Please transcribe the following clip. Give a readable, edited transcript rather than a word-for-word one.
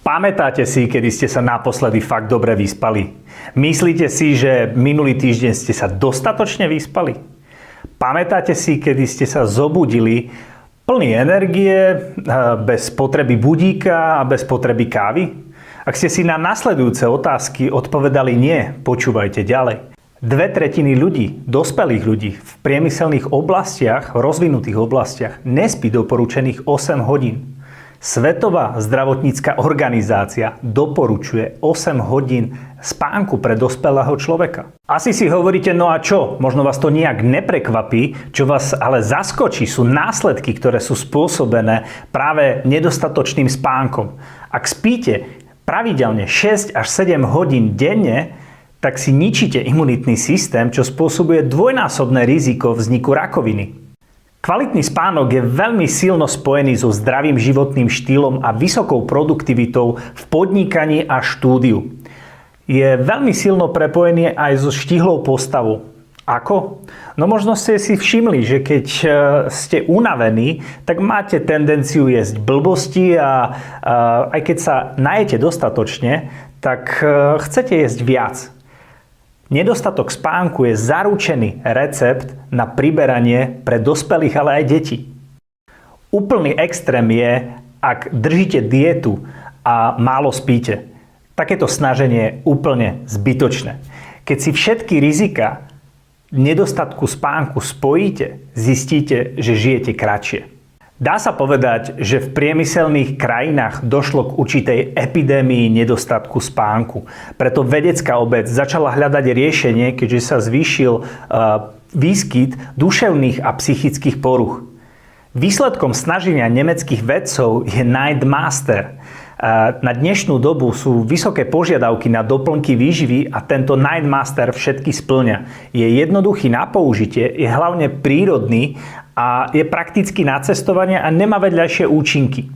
Pamätáte si, kedy ste sa naposledy fakt dobre vyspali? Myslíte si, že minulý týždeň ste sa dostatočne vyspali? Pamätáte si, kedy ste sa zobudili plný energie, bez potreby budíka a bez potreby kávy? Ak ste si na nasledujúce otázky odpovedali nie, počúvajte ďalej. 2/3 ľudí, dospelých ľudí v priemyselných oblastiach, rozvinutých oblastiach nespí doporučených 8 hodín. Svetová zdravotnícka organizácia doporučuje 8 hodín spánku pre dospelého človeka. Asi si hovoríte, no a čo? Možno vás to nejak neprekvapí, čo vás ale zaskočí, sú následky, ktoré sú spôsobené práve nedostatočným spánkom. Ak spíte pravidelne 6 až 7 hodín denne, tak si ničíte imunitný systém, čo spôsobuje dvojnásobné riziko vzniku rakoviny. Kvalitný spánok je veľmi silno spojený so zdravým životným štýlom a vysokou produktivitou v podnikaní a štúdiu. Je veľmi silno prepojený aj so štíhlou postavou. Ako? No možno ste si všimli, že keď ste unavení, tak máte tendenciu jesť blbosti a aj keď sa najete dostatočne, tak chcete jesť viac. Nedostatok spánku je zaručený recept na priberanie pre dospelých, ale aj detí. Úplný extrém je, ak držíte dietu a málo spíte. Takéto snaženie je úplne zbytočné. Keď si všetky rizika nedostatku spánku spojíte, zistíte, že žijete kratšie. Dá sa povedať, že v priemyselných krajinách došlo k určitej epidémii nedostatku spánku. Preto vedecká obec začala hľadať riešenie, keďže sa zvýšil výskyt duševných a psychických poruch. Výsledkom snaženia nemeckých vedcov je Night Master. Na dnešnú dobu sú vysoké požiadavky na doplnky výživy a tento Night Master všetky spĺňa. Je jednoduchý na použitie, je hlavne prírodný a je praktický na cestovanie a nemá vedľajšie účinky.